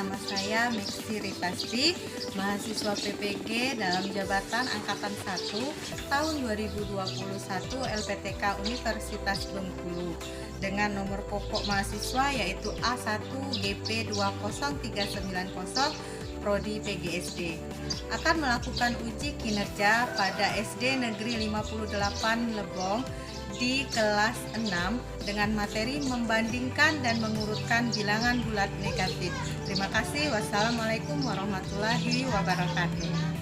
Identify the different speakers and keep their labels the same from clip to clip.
Speaker 1: nama saya Meksi Ritasti, mahasiswa PPG dalam jabatan Angkatan 1 tahun 2021 LPTK Universitas Bengkulu dengan nomor pokok mahasiswa yaitu A1GP20390 Prodi PGSD. Akan melakukan uji kinerja pada SD Negeri 58 Lebong di kelas 6 dengan materi membandingkan dan mengurutkan bilangan bulat negatif. Terima kasih. Wassalamualaikum warahmatullahi wabarakatuh.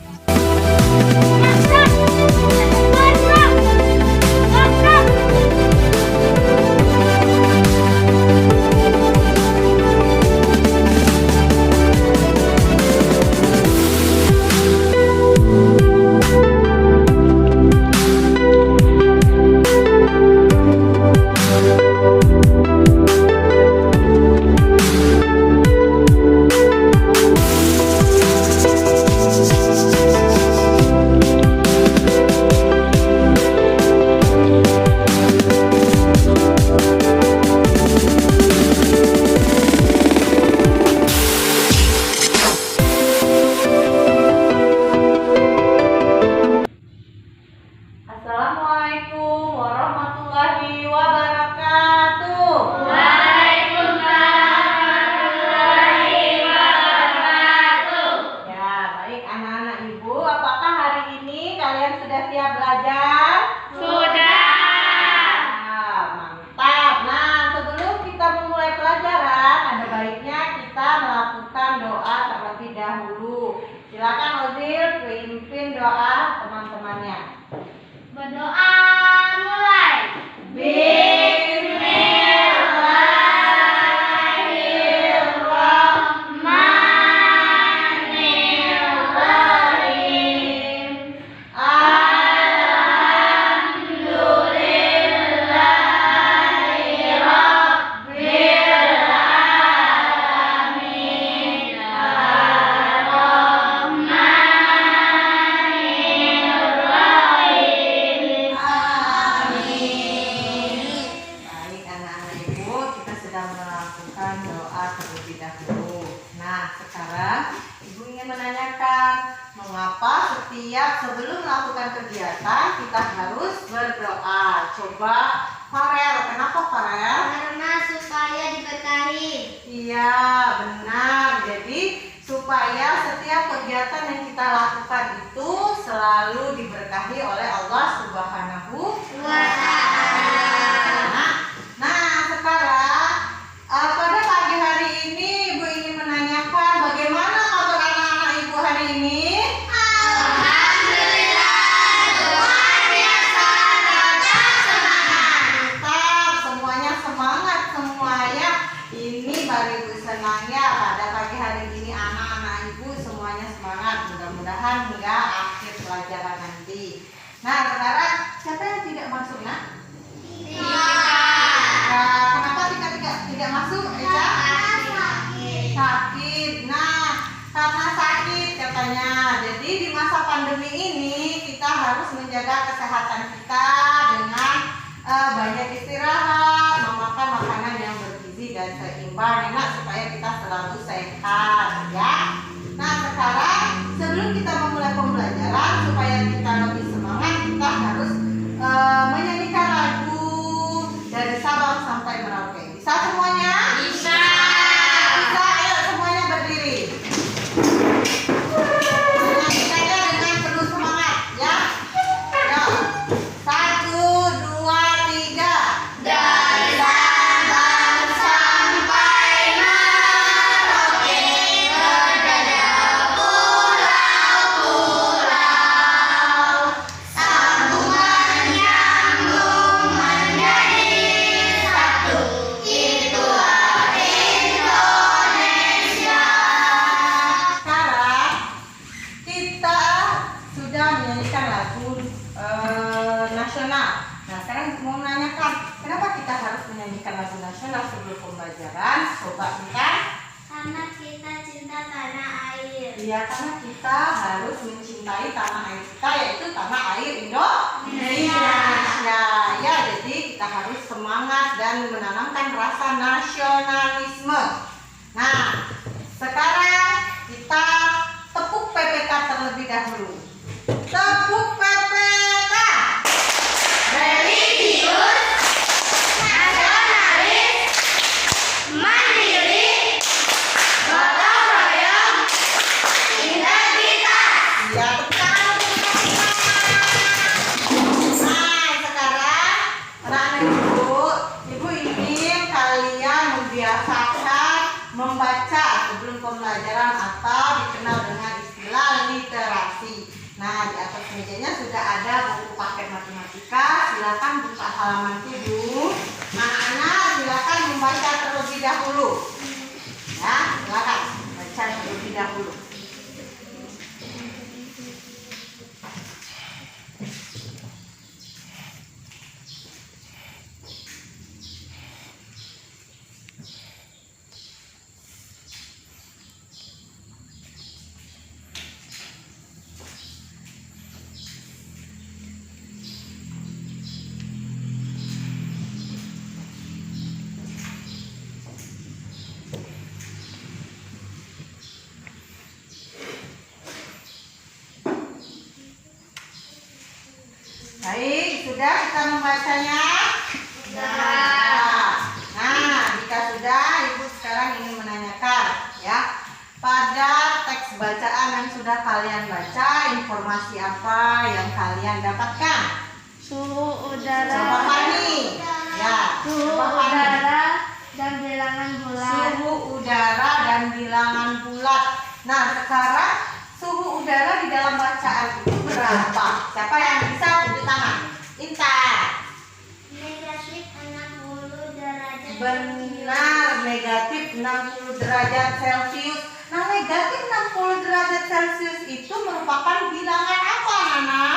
Speaker 1: Assalamualaikum warahmatullahi wabarakatuh.
Speaker 2: Waalaikumsalam warahmatullahi wabarakatuh.
Speaker 1: Ya, baik anak-anak ibu, apakah hari ini kalian sudah siap belajar?
Speaker 2: Sudah.
Speaker 1: Nah, mantap. Nah, sebelum kita memulai pelajaran, ada baiknya kita melakukan doa terlebih dahulu. Silakan Ozil pimpin doa teman-temannya.
Speaker 2: Berdoa mulai. Bismillahirrahmanirrahim. Alhamdulillahi rabbil alamin. Ar-Rahmanirrahim.
Speaker 1: Baik anak-anak ibu, kita sedang melakukan doa terlebih dahulu. Nah, sekarang ibu ingin menanyakan mengapa setiap sebelum melakukan kegiatan kita harus berdoa. Coba Farel, kenapa Farel?
Speaker 2: Karena supaya diberkahi.
Speaker 1: Iya, benar. Jadi supaya setiap kegiatan yang kita lakukan itu selalu diberkahi oleh Allah Subhanahu wa Ta'ala. Nah, sekarang pada pagi hari ini Ibu ingin menanyakan bagaimana kabar anak-anak Ibu hari ini?
Speaker 2: Alhamdulillah, luar biasa dan semangat.
Speaker 1: Mantap, semuanya semangat semuanya. Ini baru Ibu senang ya, pada pagi hari ini anak-anak Ibu semuanya semangat. Mudah-mudahan hingga akhir pelajaran nanti. Nah, sekarang siapa yang tidak masuk, Nak? Nah, kenapa tidak masuk, Eca? Sakit. Nah, karena sakit katanya. Jadi di masa pandemi ini kita harus menjaga kesehatan kita dengan banyak istirahat, memakan makanan yang bergizi dan seimbang, enak supaya kita selalu sehat, ya. Nah, sekarang sebelum kita memulai pembelajaran supaya kita lebih semangat, kita harus menyanyikan lagu dari Sabang sampai Merauke. Bisa semuanya?
Speaker 2: Bisa.
Speaker 1: Bisa, ayo semuanya berdiri. Menyanyikannya dengan penuh semangat, ya. Yuk. 1, 2, 3.
Speaker 2: Dari Sabang sampai Merauke, berdada pulau-pulau, sambungan nyambung menjadi satu. Itulah Indonesia.
Speaker 1: Sekarang kita sudah menyanyikan lagu nasional. Nah, sekarang mau menanyakan kenapa kita harus menyanyikan lagu nasional sebelum pembelajaran? Coba kita.
Speaker 2: Karena kita cinta tanah air.
Speaker 1: Iya, karena kita harus mencintai tanah air kita, yaitu tanah air Indonesia. Ya, jadi kita harus semangat dan menanamkan rasa nasionalisme. Nah, Sekarang kita tepuk PPK terlebih dahulu. Tepuk PPK.
Speaker 2: Religius, nasionalis, mandiri, gotong royong, integritas.
Speaker 1: Ya, betul. Nah, sekarang anak-anak ibu ingin kalian membiasakan membaca sebelum pembelajaran atau dikenal dengan istilah literasi. Nah, di atas mejanya sudah ada buku paket matematika. Silakan buka halaman 7. Anak-anak silakan membaca terlebih dahulu. Ya, silakan baca terlebih dahulu. Baik, sudah kita membacanya? Sudah. Nah, jika sudah, Ibu sekarang ingin menanyakan ya. Pada teks bacaan yang sudah kalian baca, informasi apa yang kalian dapatkan?
Speaker 2: Suhu udara.
Speaker 1: Coba Fani. Ya,
Speaker 2: Suhu
Speaker 1: coba Fani.
Speaker 2: udara dan bilangan bulan.
Speaker 1: Suhu udara dan bilangan bulat. Nah, sekarang suhu udara di dalam bacaan itu berapa? Siapa yang bisa tunjuk tangan? Intan.
Speaker 2: Negatif 60 derajat.
Speaker 1: Benar, negatif 60 derajat Celcius. Nah, negatif 60 derajat Celcius itu merupakan bilangan apa, Nana?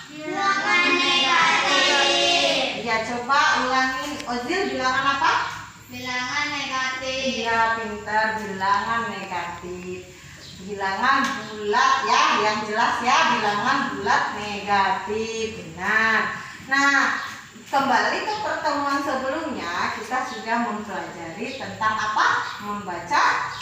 Speaker 2: Bilangan negatif.
Speaker 1: Ya, coba ulangin. Ozil, bilangan apa?
Speaker 2: Bilangan negatif.
Speaker 1: Iya, pintar, bilangan negatif. Bilangan bulat ya, yang jelas ya, bilangan bulat negatif. Benar. Nah, kembali ke pertemuan sebelumnya, kita sudah mempelajari tentang apa? Membaca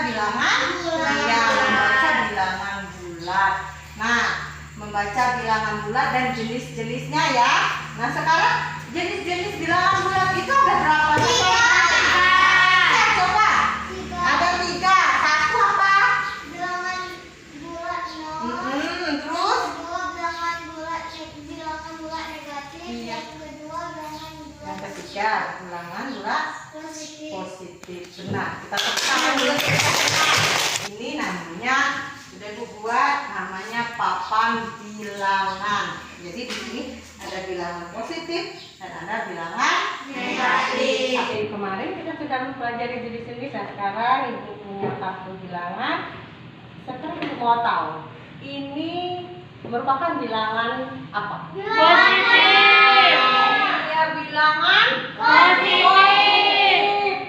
Speaker 1: bilangan
Speaker 2: bulat.
Speaker 1: Iya, membaca bilangan bulat. Nah, membaca bilangan bulat dan jenis-jenisnya ya. Nah, sekarang jenis-jenis bilangan bulat itu ada berapa? Ya, coba. Ada 3. Satu apa?
Speaker 2: Bilangan bulat 0.
Speaker 1: Terus
Speaker 2: Bilangan bulat negatif.
Speaker 1: Iya.
Speaker 2: Yang kedua bilangan
Speaker 1: yang
Speaker 2: bulat
Speaker 1: ketiga bilangan bulat
Speaker 2: positif.
Speaker 1: positif. Benar. Kita tekan dulu. Ini namanya sudah Ibu buat namanya papan bilangan. Jadi di sini ada bilangan positif dan ada bilangan
Speaker 2: Negatif.
Speaker 1: Oke, kemarin kita sudah mempelajari jenis-jenis dan sekarang Ibu punya satu bilangan. Sekarang Ibu mau tahu ini merupakan bilangan apa?
Speaker 2: Positif.
Speaker 1: Ya, bilangan
Speaker 2: Positif.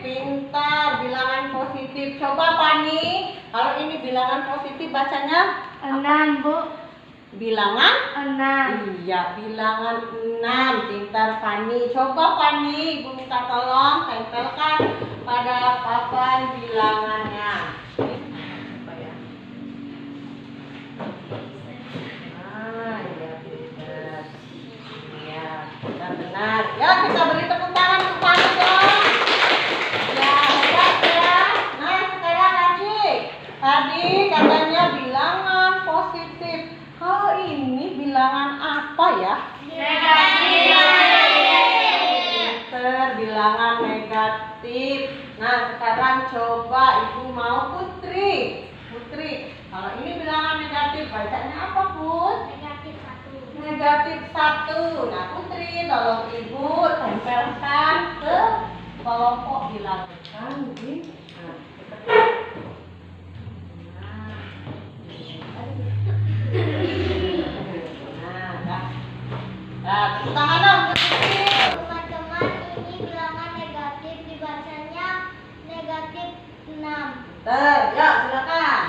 Speaker 1: Pintar, bilangan positif. Coba Fani, kalau ini bilangan positif bacanya
Speaker 2: 6, Bu.
Speaker 1: bilangan
Speaker 2: 6.
Speaker 1: Iya, bilangan 6. Pintar Fani. Coba Fani, Ibu minta tolong tempelkan pada papan bilangannya. Coba ya. Ah, iya pintar. Iya, benar. Ya, kita beri tepuk tangan untuk Fani dong. Ya, hebat ya. Nah, sekarang tadi katanya bilangan positif. Kalau ini bilangan apa ya?
Speaker 2: Negatif.
Speaker 1: Bilangan negatif. Nah, sekarang coba Ibu mau Putri. Kalau ini bilangan negatif, bacanya apa, Put?
Speaker 2: Negatif 1.
Speaker 1: Negatif 1. Nah, Putri, tolong Ibu tempelkan ke kelompok bilangan ini. Nah, tepuk tangan dong, Putri.
Speaker 2: Teman-teman, ini bilangan negatif dibacanya negatif 6.
Speaker 1: Ya, silakan.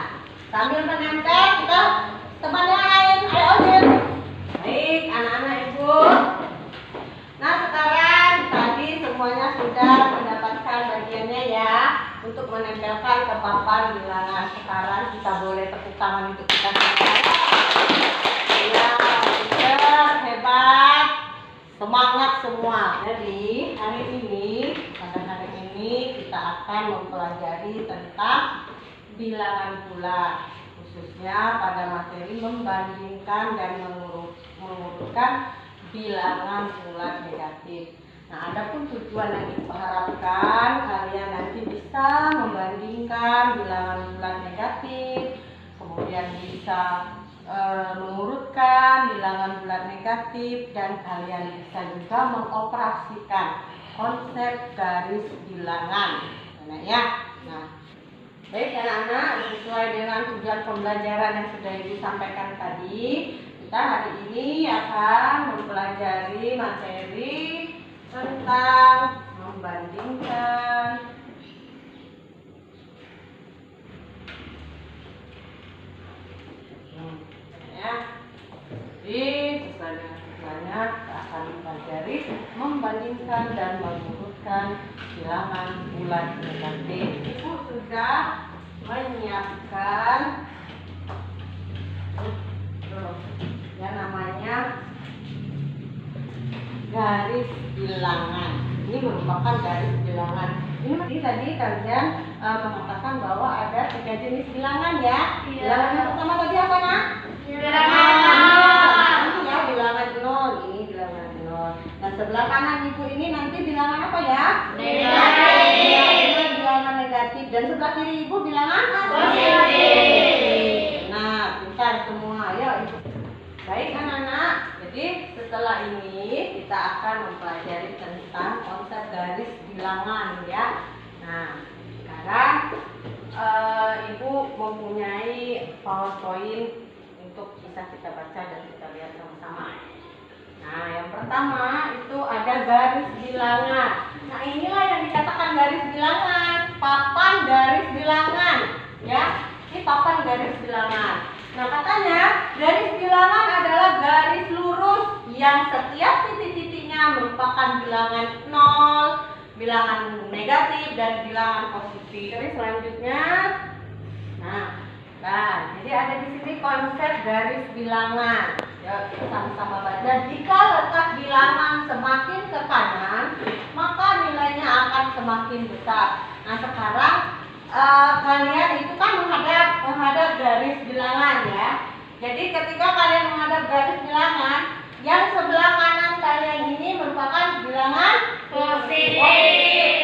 Speaker 1: Sambil menempel kita teman yang lain. Ayo, Odin. Baik, anak-anak Ibu. Nah, sekarang tadi semuanya sudah mendapatkan bagiannya ya untuk menempelkan ke papan bilangan. Sekarang kita boleh tepuk tangan untuk kita semua. Ya, pintar, hebat, semangat semua. Jadi pada hari ini kita akan mempelajari tentang bilangan bulat, khususnya pada materi membandingkan dan mengurutkan bilangan bulat negatif. Nah, adapun tujuan yang diharapkan kalian nanti bisa membandingkan bilangan bulat negatif, kemudian bisa mengurutkan bilangan bulat negatif, dan kalian bisa juga mengoperasikan konsep garis bilangan. Nah, ya. Nah, baik anak-anak, sesuai dengan tujuan pembelajaran yang sudah Ibu sampaikan tadi, kita hari ini akan mempelajari materi tentang membandingkan ya. Jadi sesuai dengan tujuannya kita akan mempelajari membandingkan dan mengurutkan bilangan bulat negatif. Ibu sudah menyiapkan yang namanya garis bilangan. Ini merupakan garis bilangan. Ini tadi kalian mengatakan bahwa ada 3 jenis bilangan ya.
Speaker 2: Iya.
Speaker 1: Bilangan yang pertama tadi apa, Nak?
Speaker 2: Bilangan
Speaker 1: Ini ya, bilangan 0. Ini bilangan 0. Nah, sebelah kanan Ibu ini nanti bilangan apa ya?
Speaker 2: negatif.
Speaker 1: Ini bilangan negatif. Dan sebelah kiri Ibu bilangan
Speaker 2: Positif.
Speaker 1: Nah, pintar semua. Ayo Ibu. Baik anak-anak. Jadi setelah ini kita akan mempelajari tentang konsep garis bilangan ya. Nah, sekarang Ibu mempunyai PowerPoint untuk bisa kita baca dan kita lihat sama-sama. Nah, yang pertama itu ada garis bilangan. Nah, inilah yang dikatakan garis bilangan, papan garis bilangan ya. Ini papan garis bilangan. Nah, katanya garis bilangan adalah garis lurus yang setiap titik-titiknya merupakan bilangan 0, bilangan negatif, dan bilangan positif. Jadi selanjutnya, nah, jadi ada di sini konsep garis bilangan. Ya, kita sama-sama baca. Jika letak bilangan semakin ke kanan, maka nilainya akan semakin besar. Nah, sekarang kalian itu kan menghadap garis bilangan ya. Jadi ketika kalian menghadap garis bilangan, yang sebelah kanan kalian ini merupakan bilangan
Speaker 2: Positif.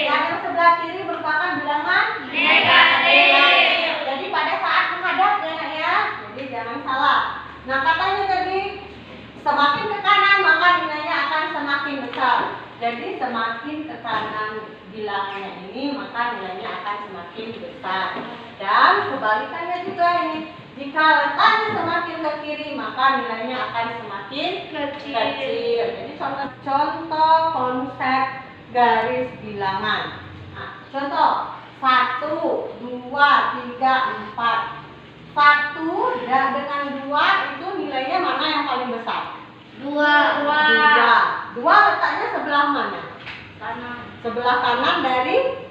Speaker 1: yang sebelah kiri merupakan bilangan
Speaker 2: Negatif.
Speaker 1: Jadi pada saat menghadap ya, jadi jangan salah. Nah, katanya tadi semakin ke kanan maka nilainya akan semakin besar. Jadi semakin ke kanan bilangannya ini maka nilainya akan semakin besar. Dan kebalikannya juga ini, jika letaknya semakin ke kiri maka nilainya akan semakin kecil. Jadi contoh konsep garis bilangan. Nah, contoh 1, 2, 3, 4. 1 dengan 2 itu nilainya mana yang paling besar?
Speaker 2: 2.
Speaker 1: 2 letaknya sebelah mana?
Speaker 2: Kanan.
Speaker 1: Sebelah kanan dari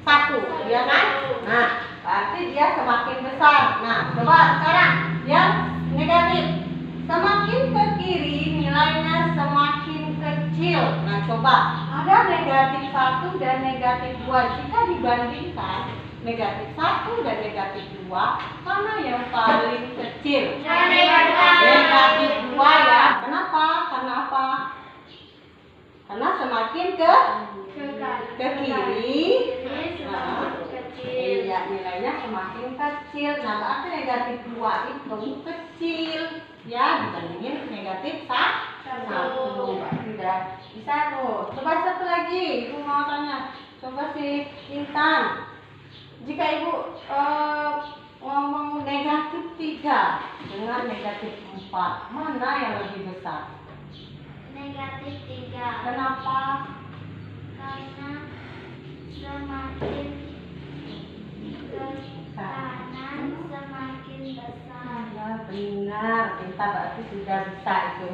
Speaker 1: 1, ya kan? Nah, berarti dia semakin besar. Nah, coba sekarang yang negatif. Semakin ke kiri nilainya semakin kecil. Nah, coba ada negatif 1 dan negatif 2. Jika dibandingkan negatif 1 dan negatif 2, mana yang paling kecil? Negatif 2 ya. Kenapa? Karena apa? Karena semakin ke kiri, iya, nilainya semakin kecil. Nah, berarti negatif 2 itu kecil ya dibandingin negatif 1. Berarti udah bisa tuh. Coba satu lagi, Ibu mau tanya. Coba si Intan, jika Ibu ngomong negatif 3 dengan negatif 4, mana yang lebih besar?
Speaker 2: Negatif 3.
Speaker 1: Kenapa?
Speaker 2: Karena semakin ke kanan semakin besar.
Speaker 1: Ya, benar. Kita berarti sudah bisa itu.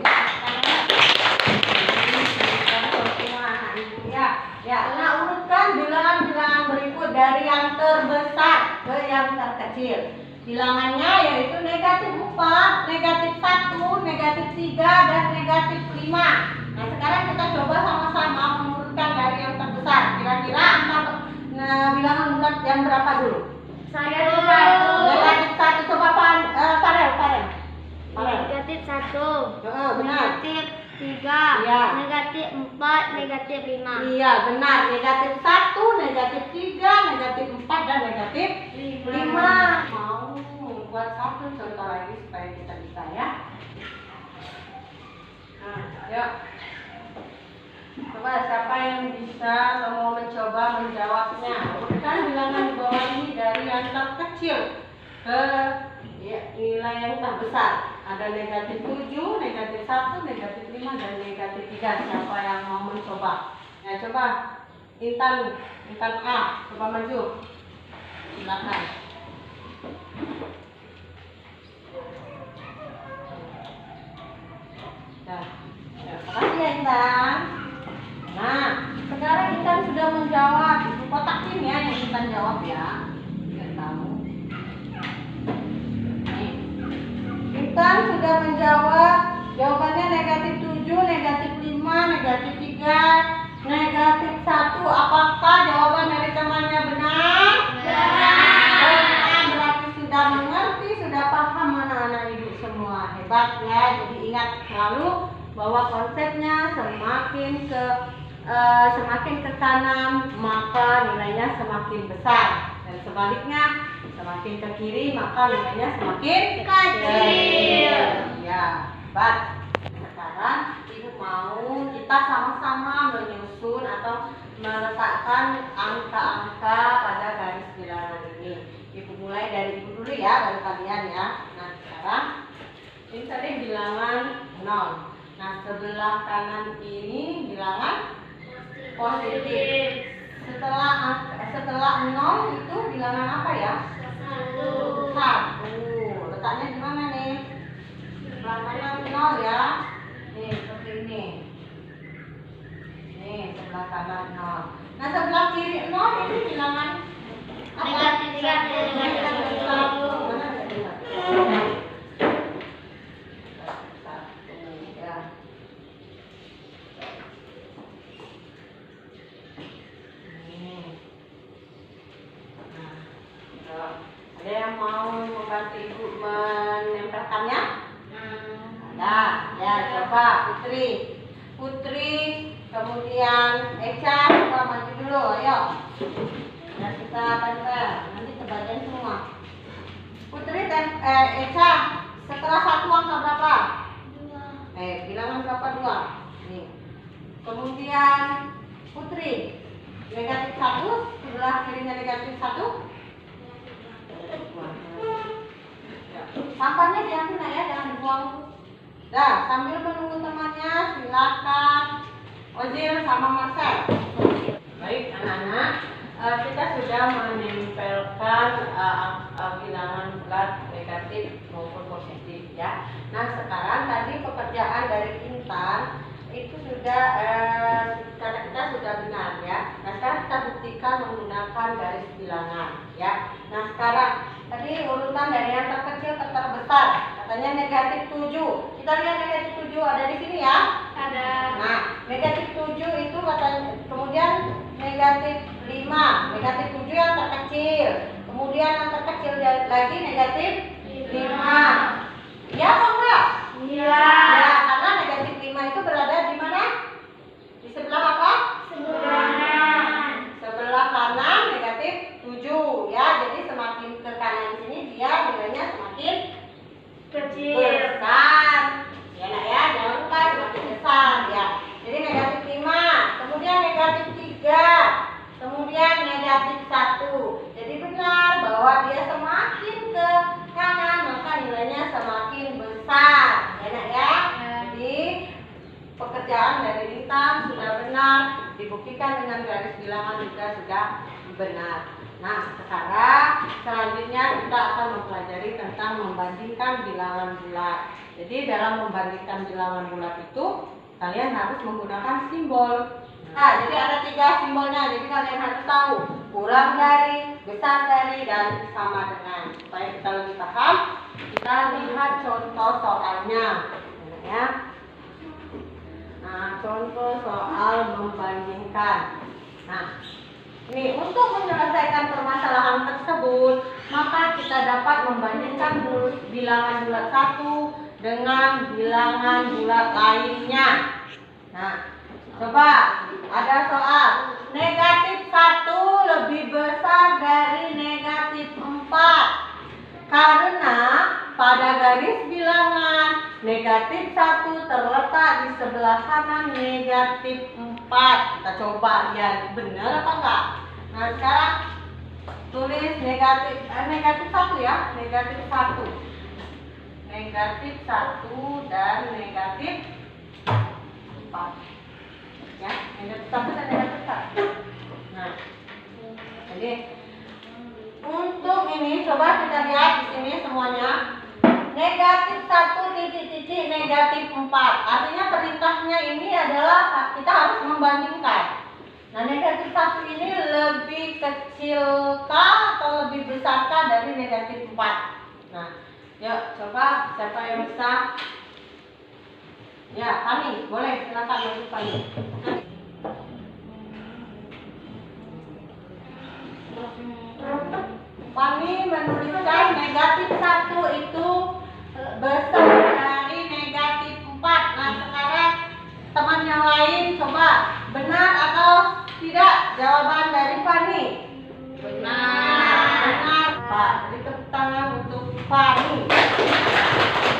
Speaker 1: Ya, nah urutkan bilangan-bilangan berikut dari yang yang terbesar ke yang terkecil. Bilangannya yaitu negatif 4, negatif 1, negatif 3, dan negatif 5. Nah, sekarang kita coba sama-sama mengurutkan dari yang terbesar. Kira-kira angka bilangan bulat yang berapa dulu?
Speaker 2: Negatif
Speaker 1: 1. Coba Farel.
Speaker 2: Negatif 1.
Speaker 1: Benar.
Speaker 2: Negatif 3.
Speaker 1: Iya.
Speaker 2: Negatif 4. Negatif 5.
Speaker 1: Iya, benar. Negatif 1, negatif 3, negatif 4, dan negatif 5. Mau buat satu contoh lagi supaya kita bisa ya. Nah, yuk. Coba siapa yang bisa atau mau mencoba menjawabnya? Urutkan bilangan di bawah ini dari yang terkecil ke nilai yang terbesar. Ada negatif 7, negatif 1, negatif 5, dan negatif 3. Siapa yang mau mencoba? Ya, coba Intan A, coba maju. Silakan. Ya, makasih ya Intan. Nah, sekarang Intan sudah menjawab. Ibu kotakin ya yang Intan jawab ya. Biar tahu. Nih. Intan sudah menjawab. Jawabannya negatif 7, negatif 5, negatif 3, negatif 1. Apakah jawaban dari temannya benar? Benar. Berarti sudah mengerti, sudah paham anak-anak ibu semua. Hebat ya. Jadi ingat selalu bahwa konsepnya semakin ke kanan maka nilainya semakin besar, dan sebaliknya semakin ke kiri maka nilainya semakin kecil. Ya, hebat. Sekarang ibu mau kita sama-sama menyusun atau meletakkan angka-angka pada garis bilangan ini. Ibu mulai dari ibu dulu ya, baru kalian ya. Nah, sekarang ini tadi bilangan 0. Nah, sebelah kanan ini bilangan positif. Setelah 0 itu bilangan apa ya? 1. Letaknya di mana nih? Sebelah kanan 0 ya. Nih, seperti ini. Nih, sebelah kanan 0. Nah, sebelah kiri 0 ini bilangan apa?
Speaker 2: Negatif 1.
Speaker 1: Negatif 1. Mana negatif 1? Ada yang mau membantu ibu menempelkannya? Ada. Ya, coba Putri, kemudian Eca, coba maju dulu, ayo. Ya, kita tempel, nanti kebagian semua. Putri dan Eca, setelah 1 angka berapa? 2. Bilangan berapa 2? Nih. Kemudian Putri, negatif 1, sebelah kirinya negatif 1. Sampahnya diambil ya, jangan dibuang. Dah, sambil menunggu temannya, silakan Ozil sama Marcel. Baik anak-anak, kita sudah menempelkan bilangan bulat negatif maupun positif ya. Nah, sekarang tadi pekerjaan dari Intan itu sudah karena kita sudah benar ya. Nah, sekarang kita buktikan menggunakan garis bilangan ya. Nah, sekarang tadi urutan dari yang terkecil ke terbesar, katanya negatif 7. Kita lihat negatif 7 ada di sini ya.
Speaker 2: Ada.
Speaker 1: Nah, negatif 7 itu katanya, kemudian negatif 5. Negatif 7 yang terkecil. Kemudian yang terkecil lagi negatif 5. Ya apa enggak?
Speaker 2: Iya.
Speaker 1: Ya, karena negatif 5 itu berada di mana? Di sebelah apa? Sebelah kanan negatif 7 ya. Jadi semakin ke kanan sini dia nilainya semakin
Speaker 2: Kecil.
Speaker 1: besar. Ya nak ya, jangan lupa semakin besar ya. Jadi negatif 5, kemudian negatif 3, kemudian negatif 1. Jadi benar bahwa dia semakin ke kanan maka nilainya semakin besar. Ya nak ya. Jadi pekerjaan dari Intan sudah benar, dibuktikan dengan garis bilangan juga sudah benar. Nah, sekarang selanjutnya kita akan mempelajari tentang membandingkan bilangan bulat. Jadi dalam membandingkan bilangan bulat itu kalian harus menggunakan simbol. Nah, jadi ada 3 simbolnya. Jadi kalian harus tahu kurang dari, besar dari, dan sama dengan. Supaya kita lebih paham, kita lihat contoh soalnya. Ya. Nah, contoh soal membandingkan. Nah, ini untuk menyelesaikan permasalahan tersebut, maka kita dapat membandingkan bilangan bulat 1 dengan bilangan bulat lainnya. Nah, coba ada soal negatif 1 lebih besar dari negatif 4. Karena pada garis bilangan negatif 1 terletak di sebelah kanan negatif 4. Kita coba lihat benar apa enggak. Nah, sekarang tulis negatif 1 ya, negatif 1. Negatif 1 dan negatif 4. Ya, negatif 1 dan negatif 1. Nah, jadi untuk ini coba kita lihat di sini semuanya. Negatif 1 titik-titik negatif 4. Artinya perintahnya ini adalah kita harus membandingkan. Nah, negatif 1 ini lebih kecilkah atau lebih besarkah dari negatif 4? Nah, yuk coba siapa yang bisa? Ya, Fani, boleh silakan maju Fani. Fani menuliskan negatif 1 itu besar dari negatif 4. Nah, sekarang teman yang lain coba benar atau tidak jawaban dari Fani? Benar. Pak, jadi tepuk tangan untuk Fani.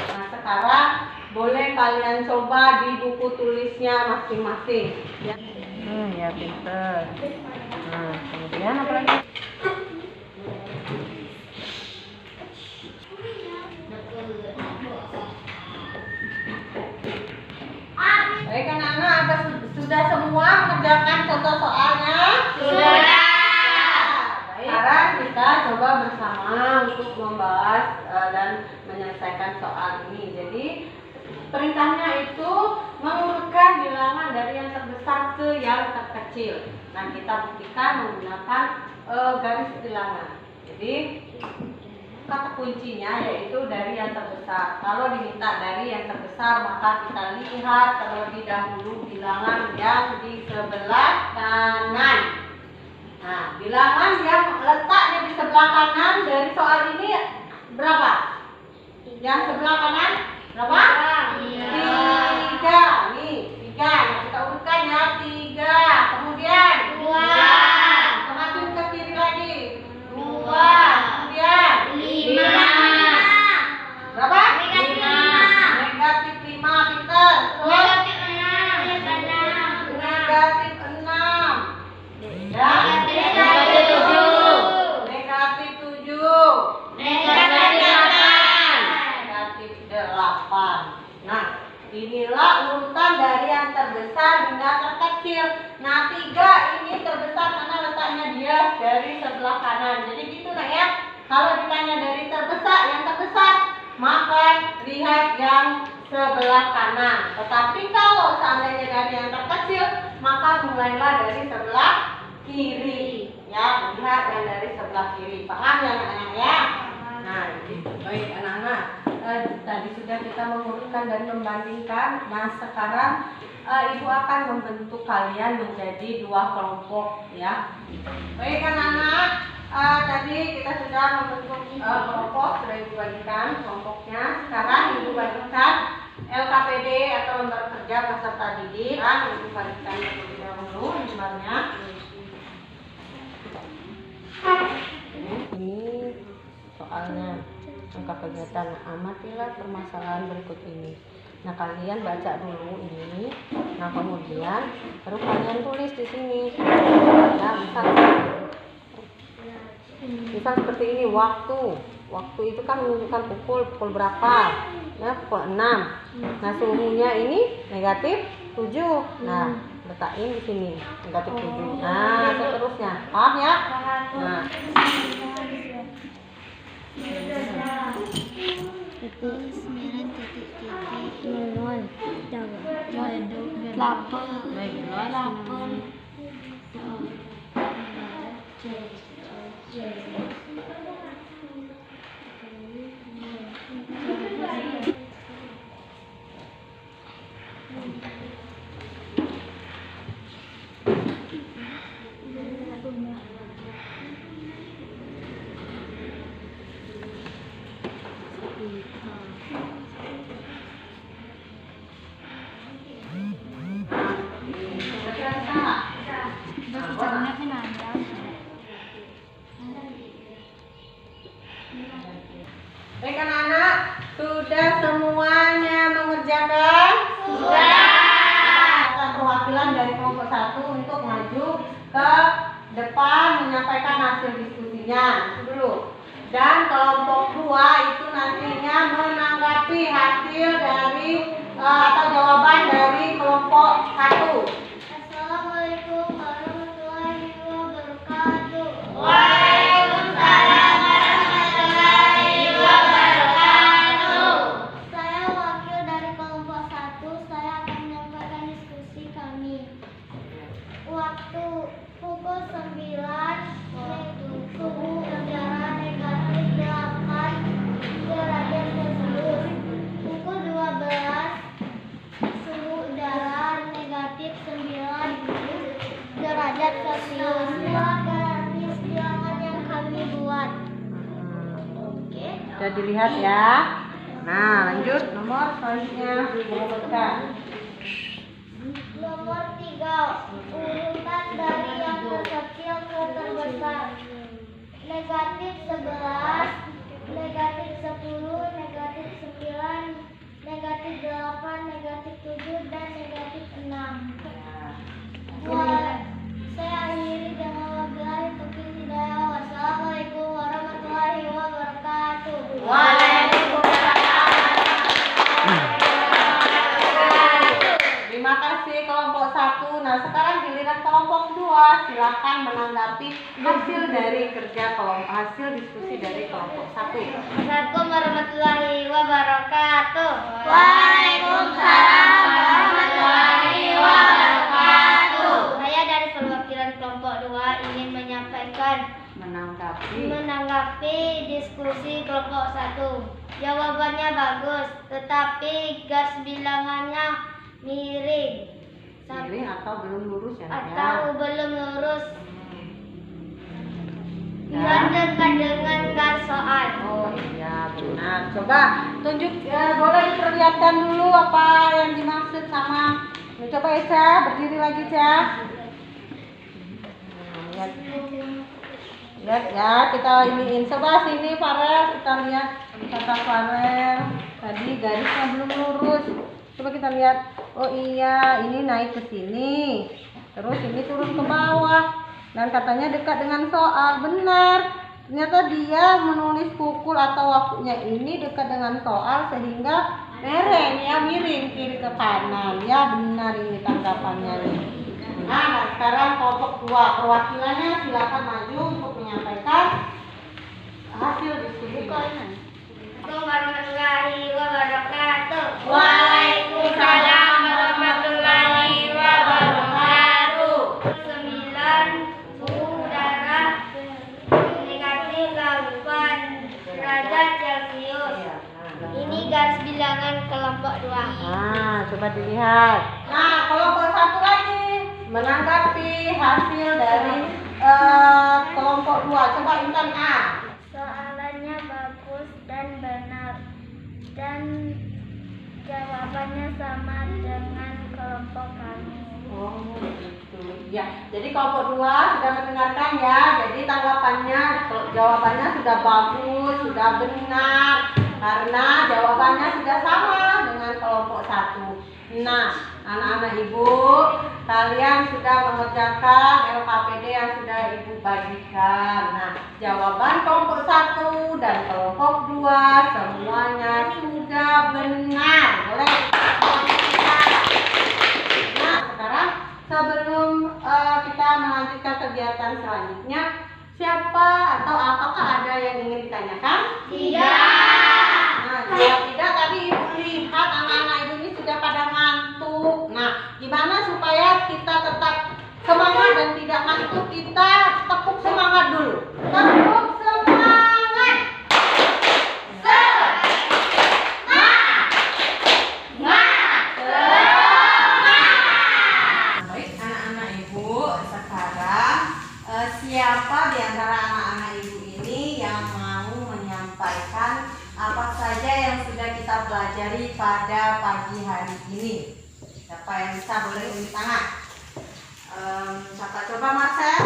Speaker 1: Nah, sekarang boleh kalian coba di buku tulisnya masing-masing. Ya, ya pinter. Nah, kemudian apa lagi? Baik anak-anak, apa sudah semua mengerjakan contoh soalnya?
Speaker 2: Sudah.
Speaker 1: Baik. Sekarang kita coba bersama untuk membahas dan menyelesaikan soal ini. Jadi perintahnya itu mengurutkan bilangan dari yang terbesar ke yang terkecil. Nah, kita buktikan menggunakan garis bilangan. Jadi kata kuncinya yaitu dari yang terbesar. Kalau diminta dari yang terbesar, maka kita lihat terlebih dahulu bilangan yang di sebelah kanan. Nah, bilangan yang letaknya di sebelah kanan dari soal ini berapa? Yang sebelah kanan berapa? 3. Nih, 3. Nah, kita urutkan ya, 3. Kemudian
Speaker 2: 2.
Speaker 1: semakin ke kiri lagi. 2. Kemudian
Speaker 2: 5.
Speaker 1: berapa?
Speaker 2: Negatif 5.
Speaker 1: Negatif 5, pinter. Terus
Speaker 2: Negatif 6.
Speaker 1: negatif 6. Ya.
Speaker 2: Negatif 7.
Speaker 1: Negatif 7.
Speaker 2: Negatif 8.
Speaker 1: Negatif 8. Nah, inilah urutan dari yang terbesar hingga terkecil. Nah, 3 ini terbesar karena letaknya dia dari sebelah kanan. Jadi gitu nak ya. Kalau ditanya dari terbesar, yang terbesar, maka lihat yang sebelah kanan. Tetapi kalau seandainya dari yang terkecil, maka mulailah dari sebelah kiri. Ya, lihat yang dari sebelah kiri. Paham ya anak-anak ya? Nah, baik anak-anak. Tadi sudah kita mengurutkan dan membandingkan. Nah, sekarang ibu akan membentuk kalian menjadi 2 kelompok ya. Baik anak-anak. Tadi kita sudah membentuk kelompok, sudah ibu bagikan kelompoknya. Sekarang ibu bagikan LKPD atau lembar kerja peserta didik. Ibu bagikan terlebih dahulu lembarnya. Ini soalnya angka kegiatan. Amatilah permasalahan berikut ini. Nah, kalian baca dulu ini. Nah, kemudian baru kalian tulis di sini. Nah, misal seperti ini, waktu itu kan menunjukkan pukul berapa ya, pukul 6. Nah, suhunya ini negatif 7. Nah, letakin di sini negatif 7. Nah, seterusnya, paham ya? Nah, Baik anak-anak, sudah semuanya mengerjakan? Sudah. Perwakilan dari kelompok 1 untuk maju ke depan menyampaikan hasil diskusinya. Itu dulu. Dan kelompok 2 itu nantinya menanggapi hasil dari atau jawaban dari kelompok 1.
Speaker 2: Assalamualaikum warahmatullahi wabarakatuh.
Speaker 3: Waalaikumsalam warahmatullahi wabarakatuh.
Speaker 2: Saya wakil dari kelompok 1. Saya akan menyampaikan diskusi kami. Waktu pukul 9 suhu udara negatif 8 derajat Celcius. Pukul 12 suhu udara negatif 9 derajat Celcius. Inilah garis bilangan yang kami buat. Oke.
Speaker 1: Sudah dilihat ya. Nah, lanjut nomor selanjutnya disebutkan.
Speaker 2: Nomor 3, urutan dari yang terkecil ke terbesar. Negatif 11, negatif 10, negatif 9, negatif 8, negatif 7, dan negatif 6. Saya akhiri dengan wabillahi taufiq hidayah. Wassalamualaikum warahmatullahi wabarakatuh.
Speaker 1: Terima kasih kelompok 1. Nah, sekarang giliran kelompok 2. Silakan menanggapi hasil dari hasil diskusi dari kelompok 1.
Speaker 2: Assalamualaikum warahmatullahi wabarakatuh.
Speaker 3: Waalaikumsalam warahmatullahi wabarakatuh.
Speaker 2: Saya dari perwakilan kelompok 2 ingin menyampaikan menanggapi diskusi kelompok 1. Jawabannya bagus, tetapi garis bilangannya miring
Speaker 1: Miring atau belum lurus ya?
Speaker 2: atau belum lurus
Speaker 1: Ya.
Speaker 2: dan dekat dengan garis soal.
Speaker 1: Oh iya benar. Coba tunjuk, boleh diperlihatkan dulu apa yang dimaksud sama. Coba Eca berdiri lagi Ca. Lihat ya, kita iniin. Coba sini Farel, kita lihat kata Farel. Tadi garisnya belum lurus. Coba kita lihat. Oh iya, ini naik ke sini. Terus ini turun ke bawah. Dan katanya dekat dengan soal. Benar. Ternyata dia menulis pukul atau waktunya ini dekat dengan soal sehingga miring ya, miring kiri ke kanan. Ya benar ini tanggapannya nih. Nah, sekarang kelompok 2 perwakilannya silakan maju untuk menyampaikan hasil diskusi.
Speaker 2: Assalamualaikum warahmatullahi wabarakatuh.
Speaker 3: Waalaikumsalam warahmatullahi wabarakatuh.
Speaker 2: 9 suhu udara negatif 8 derajat Celcius. Ini garis bilangan kelompok 2.
Speaker 1: Nah, coba dilihat. Nah, kelompok 1 lagi menanggapi hasil dari kelompok 2. Coba Intan A.
Speaker 2: Soalannya bagus dan benar, dan jawabannya sama dengan kelompok kami.
Speaker 1: Oh, gitu. Ya, jadi kelompok 2 sudah mendengarkan ya. Jadi tanggapannya, jawabannya sudah bagus, sudah benar. Karena jawabannya sudah sama dengan kelompok 1. Nah, anak-anak ibu, kalian sudah mengerjakan LKPD yang sudah ibu bagikan. Nah, jawaban kelompok 1 dan kelompok 2 semuanya sudah benar. Boleh? Nah, sekarang sebelum kita melanjutkan kegiatan selanjutnya, siapa atau apakah ada yang ingin ditanyakan?
Speaker 3: Tidak.
Speaker 1: Nah, Kalau tidak, tadi ibu lihat anak-anak ibu ini sudah pada ngantuk. Nah, gimana supaya kita tetap semangat dan tidak ngantuk? Kita tepuk semangat dulu. Tepuk semangat. Baik, anak-anak ibu, sekarang siapa di antara anak-anak ibu ini yang mau menyampaikan apa saja yang sudah kita pelajari pada pagi hari ini? Siapa yang bisa, boleh unjuk tangan. Siapa coba, Marcel?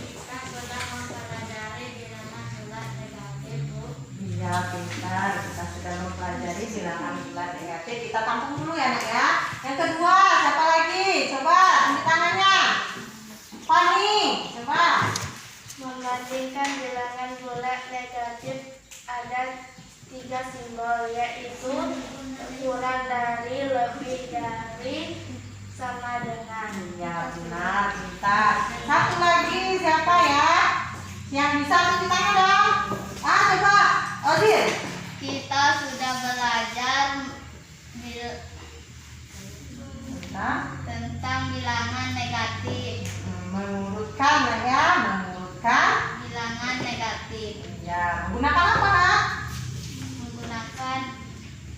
Speaker 2: Kita sudah mempelajari bilangan bulat negatif, Bu.
Speaker 1: Iya, pintar. Kita sudah mempelajari bilangan bulat negatif. Kita tampung dulu ya, Nak ya. Yang kedua, siapa lagi? Coba unjuk tangannya. Fani, coba.
Speaker 2: Membandingkan bilangan bulat negatif ada 3 simbol, yaitu kurang dari, lebih dari, sama dengan.
Speaker 1: Iya, benar, pintar. Satu lagi siapa ya? Yang bisa unjuk tangan dong. Coba, Odin.
Speaker 2: Kita sudah belajar tentang bilangan negatif.
Speaker 1: Mengurutkan, Nak ya, mengurutkan.
Speaker 2: Bilangan negatif
Speaker 1: Ya, menggunakan apa, Nak?
Speaker 2: menggunakan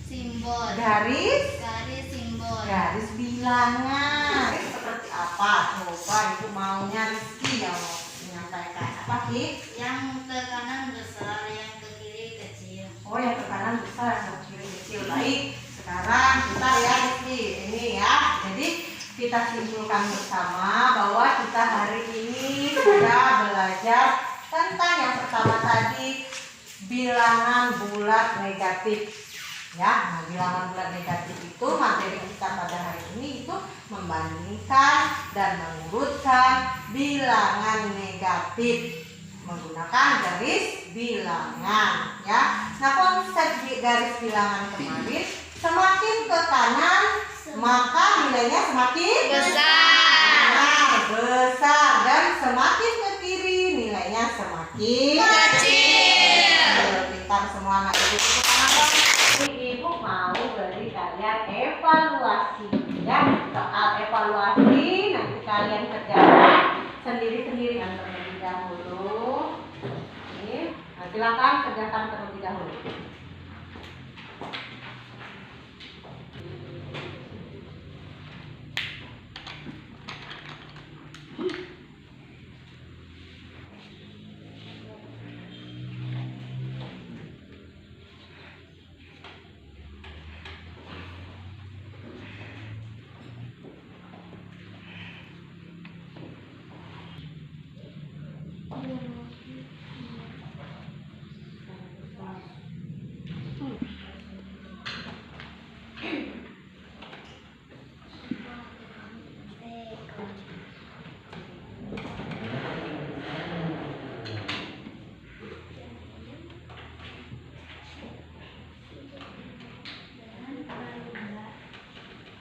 Speaker 2: simbol
Speaker 1: Garis
Speaker 2: simbol.
Speaker 1: garis bilangan. Seperti apa? Coba ibu maunya Rizky yang mau menyampaikan. Apa, Ki?
Speaker 2: Yang ke kanan besar, yang ke kiri kecil.
Speaker 1: Oh, yang ke kanan besar, yang ke kiri kecil. Baik, sekarang kita ya Rizky. Ini ya. Jadi kita simpulkan bersama bahwa kita hari ini sudah belajar tentang yang pertama tadi, bilangan bulat negatif. Ya, nah, bilangan bulat negatif itu materi kita pada hari ini itu membandingkan dan mengurutkan bilangan negatif menggunakan garis bilangan. Ya, nah konsep garis bilangan kemarin, semakin ke kanan maka nilainya semakin
Speaker 2: Besar.
Speaker 1: Nah, besar, dan semakin ke kiri nilainya semakin
Speaker 2: Kecil.
Speaker 1: Pintar semua anak ibu. Tepuk tangan dong. Ibu mau beri kalian evaluasi ya, soal evaluasi nanti kalian kerjakan sendiri-sendiri yang terlebih dahulu. Ini, nah, silakan kerjakan terlebih dahulu.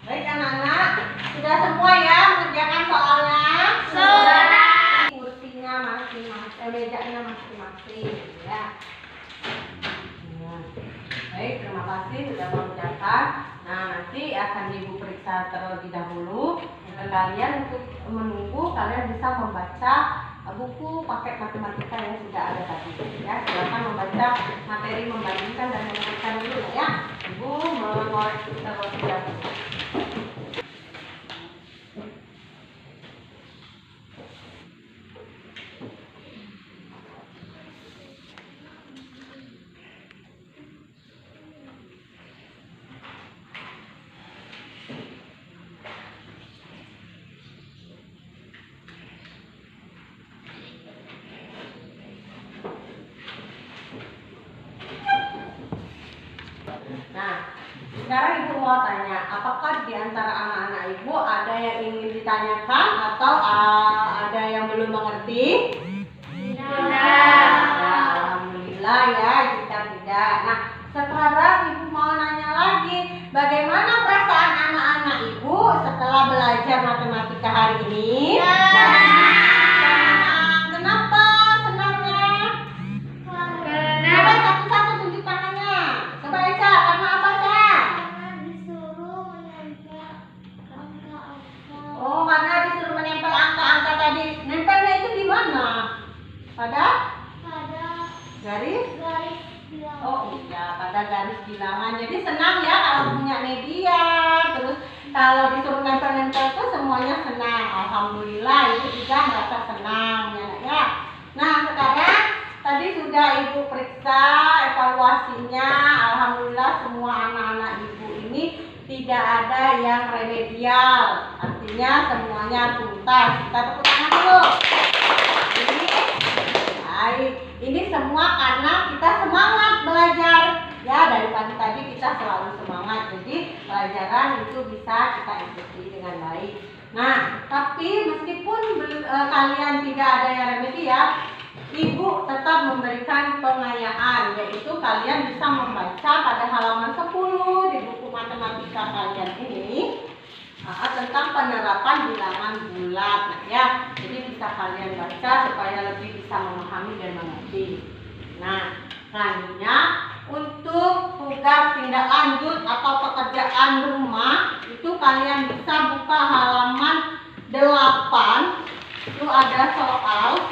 Speaker 1: Baik anak-anak, sudah semua ya mengerjakan soalnya?
Speaker 3: Sudah.
Speaker 1: Kursinya masing-masing, mejanya masing-masing ya. Baik, terima kasih sudah mengerjakan. Nah, nanti akan ibu periksa terlebih dahulu. Kalian untuk menunggu kalian bisa membaca buku paket matematika yang sudah ada tadi ya. Silakan membaca materi membandingkan dan mengurutkan dulu ya. Ibu mengoreksi terlebih dahulu. Nah, sekarang ibu mau tanya, apakah di antara anak-anak ibu ada yang ingin ditanyakan atau ada yang belum mengerti?
Speaker 3: Tidak.
Speaker 1: Ya, alhamdulillah ya, jika tidak. Nah, sekarang ibu mau nanya lagi, bagaimana perasaan anak-anak ibu setelah belajar matematika hari ini? Senang. Kenapa senangnya? Coba satu-satu tunjuk tangannya. Coba pada garis.
Speaker 2: garis bilangan.
Speaker 1: Oh iya, pada garis bilangan. Jadi senang ya kalau punya media. Terus kalau disuruh nempel-nempel tuh semuanya senang. Alhamdulillah itu juga merasa senang ya, Nak, ya. Nah sekarang tadi sudah Ibu periksa evaluasinya. Alhamdulillah semua anak-anak Ibu ini tidak ada yang remedial. Artinya semuanya tuntas. Kita tepuk tangan dulu. Ini baik. Ini semua karena kita semangat belajar. Ya, dari pagi tadi kita selalu semangat. Jadi pelajaran itu bisa kita ikuti dengan baik. Nah, tapi meskipun kalian tidak ada yang remedial, Ibu tetap memberikan pengayaan, yaitu kalian bisa membaca pada halaman 10 di buku matematika kalian ini tentang penerapan bilangan bulat. Nah, ya, jadi bisa kalian baca supaya lebih bisa memahami dan mengerti. Nah, selanjutnya untuk tugas tindak lanjut atau pekerjaan rumah itu kalian bisa buka halaman 8. Itu ada soal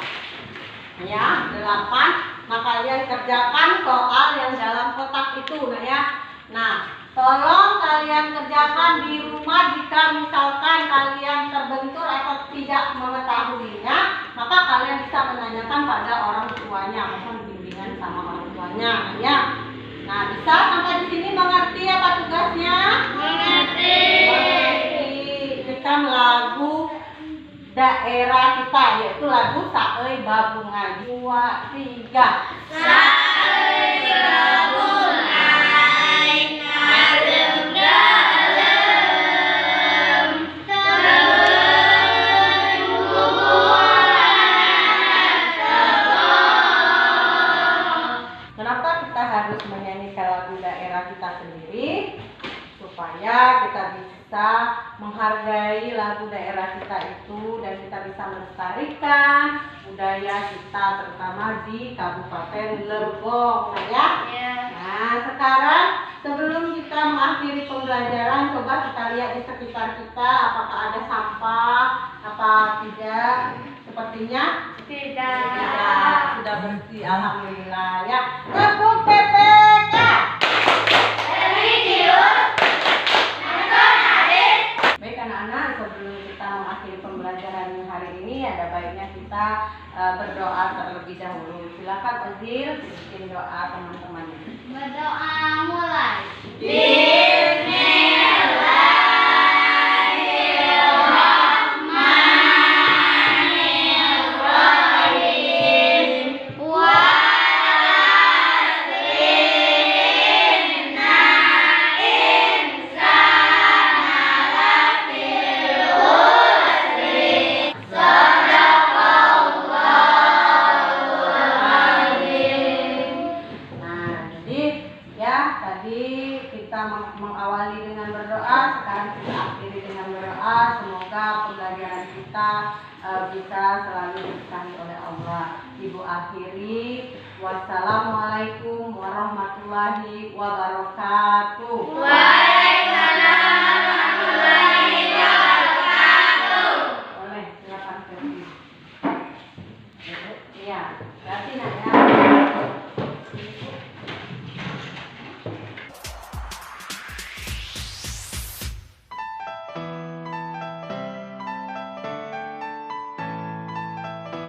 Speaker 1: ya 8. Nah kalian kerjakan soal yang dalam kotak itu. Nah ya, nah tolong kalian kerjakan di rumah. Jika misalkan kalian terbentur atau tidak mengetahuinya, maka kalian bisa menanyakan pada orang tuanya, mohon bimbingan sama orang tuanya ya. Nah bisa sampai di sini mengerti apa tugasnya? Mengerti. Kita lagu daerah kita, yaitu lagu Saeuy Babungan. 2, 3.
Speaker 2: Saeuy babungan ngalem-ngalem teuing bubuhan sebong.
Speaker 1: Kenapa kita harus menyanyikan lagu daerah kita sendiri? Supaya kita bisa menghargai lagu daerah kita itu dan kita bisa melestarikan budaya kita terutama di Kabupaten Lebong. Nah ya. Nah sekarang sebelum kita mengakhiri pembelajaran, coba kita lihat di sekitar kita apakah ada sampah apa tidak. Sepertinya tidak. Sudah bersih, alhamdulillah ya. Tepuk PPK. Baik anak-anak, sebelum kita mengakhiri pembelajaran hari ini, ada baiknya kita berdoa terlebih dahulu. Silakan Ozil bikin doa teman-teman.
Speaker 2: Berdoa mulai.
Speaker 1: Mengawali dengan berdoa, sekarang kita akhiri dengan berdoa. Semoga pembelajaran kita bisa selalu diberkahi oleh Allah. Ibu akhiri, wassalamualaikum warahmatullahi wabarakatuh.